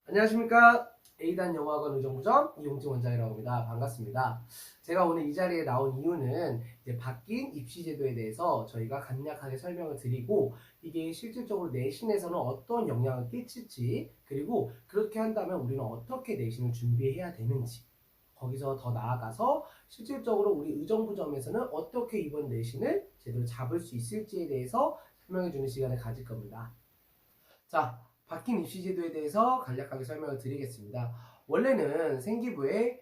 안녕하십니까. A단 영어학원 의정부점 이용진 원장이라고 합니다. 반갑습니다. 제가 오늘 이 자리에 나온 이유는 이제 바뀐 입시제도에 대해서 저희가 간략하게 설명을 드리고 이게 실질적으로 내신에서는 어떤 영향을 끼칠지, 그리고 그렇게 한다면 우리는 어떻게 내신을 준비해야 되는지, 거기서 더 나아가서 실질적으로 우리 의정부점에서는 어떻게 이번 내신을 제대로 잡을 수 있을지에 대해서 설명해 주는 시간을 가질 겁니다. 자, 바뀐 입시 제도에 대해서 간략하게 설명을 드리겠습니다. 원래는 생기부에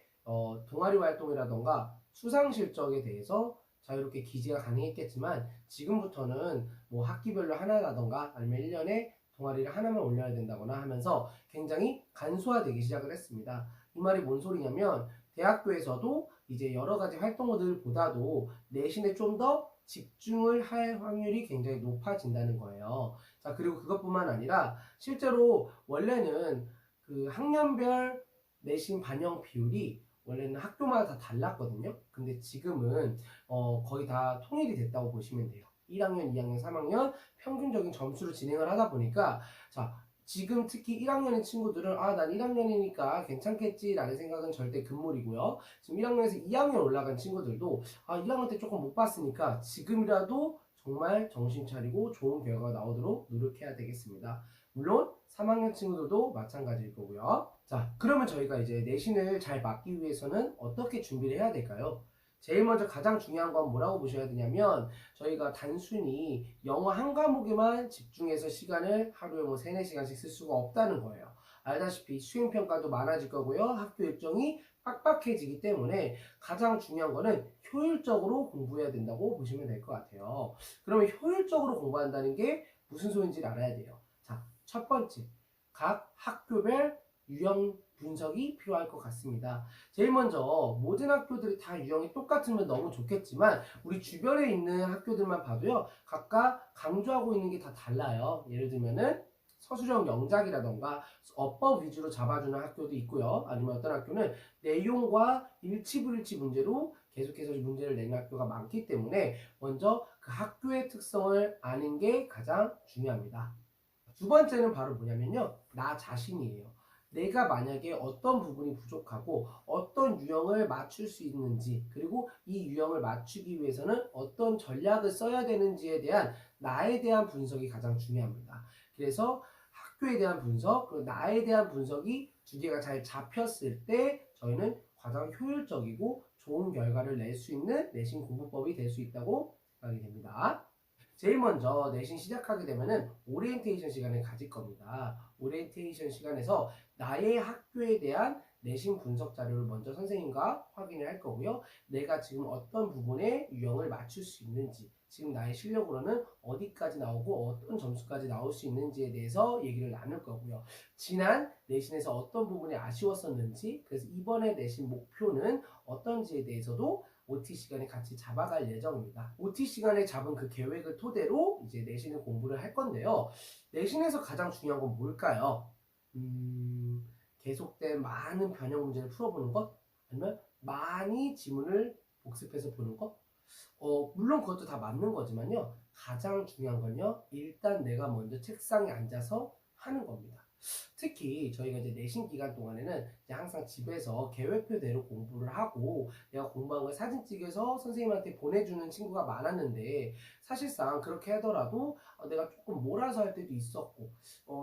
동아리 활동이라던가 수상 실적에 대해서 자유롭게 기재가 가능했겠지만, 지금부터는 뭐 학기별로 하나라던가 아니면 1년에 동아리를 하나만 올려야 된다거나 하면서 굉장히 간소화되기 시작을 했습니다. 이 말이 뭔 소리냐면, 대학교에서도 이제 여러 가지 활동들보다도 내신에 좀 더 집중을 할 확률이 굉장히 높아진다는 거예요. 자, 그리고 그것뿐만 아니라 실제로 원래는 그 학년별 내신 반영 비율이 원래는 학교마다 다 달랐거든요. 근데 지금은 거의 다 통일이 됐다고 보시면 돼요. 1학년, 2학년, 3학년 평균적인 점수로 진행을 하다 보니까, 자, 지금 특히 1학년의 친구들은 난 1학년이니까 괜찮겠지라는 생각은 절대 금물이고요. 지금 1학년에서 2학년 올라간 친구들도 1학년 때 조금 못 봤으니까 지금이라도 정말 정신 차리고 좋은 결과가 나오도록 노력해야 되겠습니다. 물론 3학년 친구들도 마찬가지일 거고요. 자, 그러면 저희가 이제 내신을 잘 맞기 위해서는 어떻게 준비를 해야 될까요? 제일 먼저 가장 중요한 건 뭐라고 보셔야 되냐면, 저희가 단순히 영어 한 과목에만 집중해서 시간을 하루에 뭐 3, 4시간씩 쓸 수가 없다는 거예요. 알다시피 수행평가도 많아질 거고요. 학교 일정이 빡빡해지기 때문에 가장 중요한 거는 효율적으로 공부해야 된다고 보시면 될 것 같아요. 그러면 효율적으로 공부한다는 게 무슨 소리인지 알아야 돼요. 자, 첫 번째, 각 학교별 유형 분석이 필요할 것 같습니다. 제일 먼저 모든 학교들이 다 유형이 똑같으면 너무 좋겠지만, 우리 주변에 있는 학교들만 봐도요, 각각 강조하고 있는 게 다 달라요. 예를 들면은 서술형 영작이라던가 어법 위주로 잡아주는 학교도 있고요. 아니면 어떤 학교는 내용과 일치불일치 문제로 계속해서 문제를 내는 학교가 많기 때문에 먼저 그 학교의 특성을 아는 게 가장 중요합니다. 두 번째는 바로 뭐냐면요, 나 자신이에요. 내가 만약에 어떤 부분이 부족하고 어떤 유형을 맞출 수 있는지, 그리고 이 유형을 맞추기 위해서는 어떤 전략을 써야 되는지에 대한 나에 대한 분석이 가장 중요합니다. 그래서 학교에 대한 분석, 그리고 나에 대한 분석이 두 개가 잘 잡혔을 때 저희는 가장 효율적이고 좋은 결과를 낼 수 있는 내신 공부법이 될 수 있다고 생각이 됩니다. 제일 먼저 내신 시작하게 되면은 오리엔테이션 시간을 가질 겁니다. 오리엔테이션 시간에서 나의 학교에 대한 내신 분석 자료를 먼저 선생님과 확인을 할 거고요. 내가 지금 어떤 부분에 유형을 맞출 수 있는지, 지금 나의 실력으로는 어디까지 나오고 어떤 점수까지 나올 수 있는지에 대해서 얘기를 나눌 거고요. 지난 내신에서 어떤 부분이 아쉬웠었는지, 그래서 이번에 내신 목표는 어떤지에 대해서도 OT 시간에 같이 잡아갈 예정입니다. OT 시간에 잡은 그 계획을 토대로 이제 내신을 공부를 할 건데요. 내신에서 가장 중요한 건 뭘까요? 계속된 많은 변형 문제를 풀어보는 것? 아니면 많이 지문을 복습해서 보는 것? 물론 그것도 다 맞는 거지만요. 가장 중요한 건요, 일단 내가 먼저 책상에 앉아서 하는 겁니다. 특히 저희가 이제 내신 기간 동안에는 이제 항상 집에서 계획표대로 공부를 하고 내가 공부한 걸 사진 찍어서 선생님한테 보내주는 친구가 많았는데, 사실상 그렇게 하더라도 내가 조금 몰아서 할 때도 있었고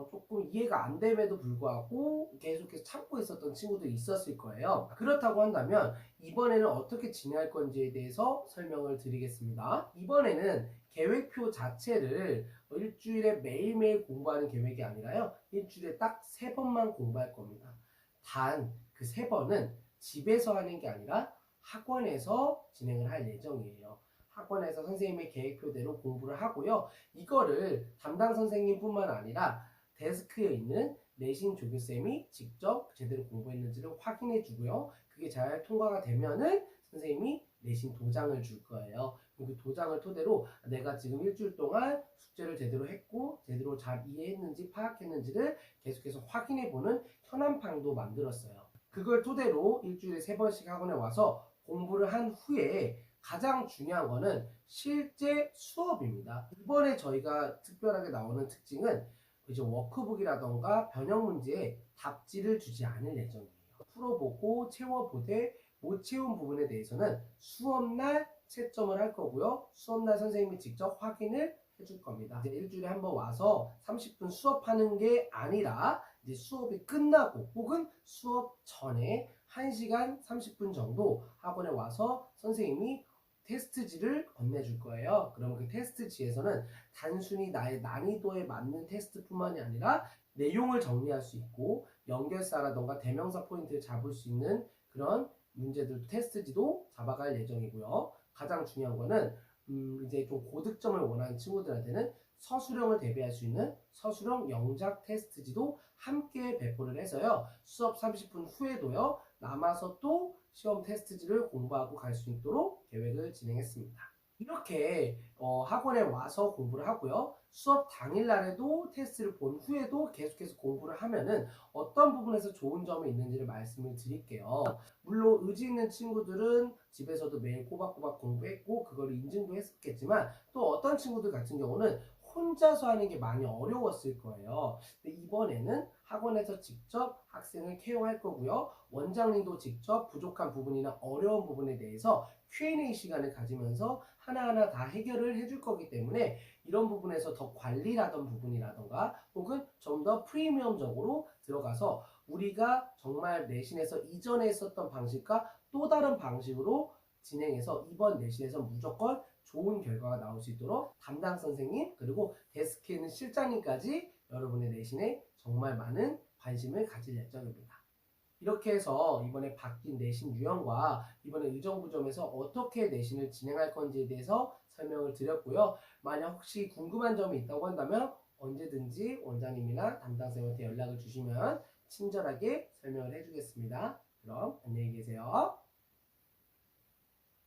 조금 이해가 안 됨에도 불구하고 계속해서 참고 있었던 친구도 있었을 거예요. 그렇다고 한다면 이번에는 어떻게 진행할 건지에 대해서 설명을 드리겠습니다. 이번에는 계획표 자체를 일주일에 매일매일 공부하는 계획이 아니라요, 일주일에 딱 3번만 공부할 겁니다. 단 그 3번은 집에서 하는 게 아니라 학원에서 진행을 할 예정이에요. 학원에서 선생님의 계획표대로 공부를 하고요. 이거를 담당 선생님뿐만 아니라 데스크에 있는 내신 조교쌤이 직접 제대로 공부했는지를 확인해 주고요. 그게 잘 통과가 되면은 선생님이 내신 도장을 줄 거예요. 그 도장을 토대로 내가 지금 일주일 동안 숙제를 제대로 했고 제대로 잘 이해했는지 파악했는지를 계속해서 확인해보는 현안판도 만들었어요. 그걸 토대로 일주일에 3번씩 학원에 와서 공부를 한 후에 가장 중요한 거는 실제 수업입니다. 이번에 저희가 특별하게 나오는 특징은 이제 워크북이라던가 변형 문제에 답지를 주지 않을 예정이에요. 풀어보고 채워보되 못 채운 부분에 대해서는 수업날 채점을 할 거고요. 수업날 선생님이 직접 확인을 해줄 겁니다. 이제 일주일에 한 번 와서 30분 수업하는 게 아니라 이제 수업이 끝나고 혹은 수업 전에 1시간 30분 정도 학원에 와서 선생님이 테스트지를 건네줄 거예요. 그럼 그 테스트지에서는 단순히 나의 난이도에 맞는 테스트뿐만이 아니라 내용을 정리할 수 있고 연결사라던가 대명사 포인트를 잡을 수 있는 그런 문제들 테스트지도 잡아갈 예정이고요. 가장 중요한 거는 이제 좀 고득점을 원하는 친구들한테는 서술형을 대비할 수 있는 서술형 영작 테스트지도 함께 배포를 해서요. 수업 30분 후에도요. 남아서 또 시험 테스트지를 공부하고 갈 수 있도록 계획을 진행했습니다. 이렇게 학원에 와서 공부를 하고요. 수업 당일날에도 테스트를 본 후에도 계속해서 공부를 하면은 어떤 부분에서 좋은 점이 있는지를 말씀을 드릴게요. 물론 의지 있는 친구들은 집에서도 매일 꼬박꼬박 공부했고 그걸 인증도 했었겠지만 또 어떤 친구들 같은 경우는 혼자서 하는 게 많이 어려웠을 거예요. 근데 이번에는 학원에서 직접 학생을 케어할 거고요. 원장님도 직접 부족한 부분이나 어려운 부분에 대해서 Q&A 시간을 가지면서 하나하나 다 해결을 해줄 거기 때문에 이런 부분에서 더 관리라던 부분이라던가 혹은 좀 더 프리미엄적으로 들어가서 우리가 정말 내신에서 이전에 했었던 방식과 또 다른 방식으로 진행해서 이번 내신에서 무조건 좋은 결과가 나올 수 있도록 담당 선생님 그리고 데스크에 있는 실장님까지 여러분의 내신에 정말 많은 관심을 가질 예정입니다. 이렇게 해서 이번에 바뀐 내신 유형과 이번에 의정부점에서 어떻게 내신을 진행할 건지에 대해서 설명을 드렸고요. 만약 혹시 궁금한 점이 있다고 한다면 언제든지 원장님이나 담당선생님한테 연락을 주시면 친절하게 설명을 해주겠습니다. 그럼 안녕히 계세요.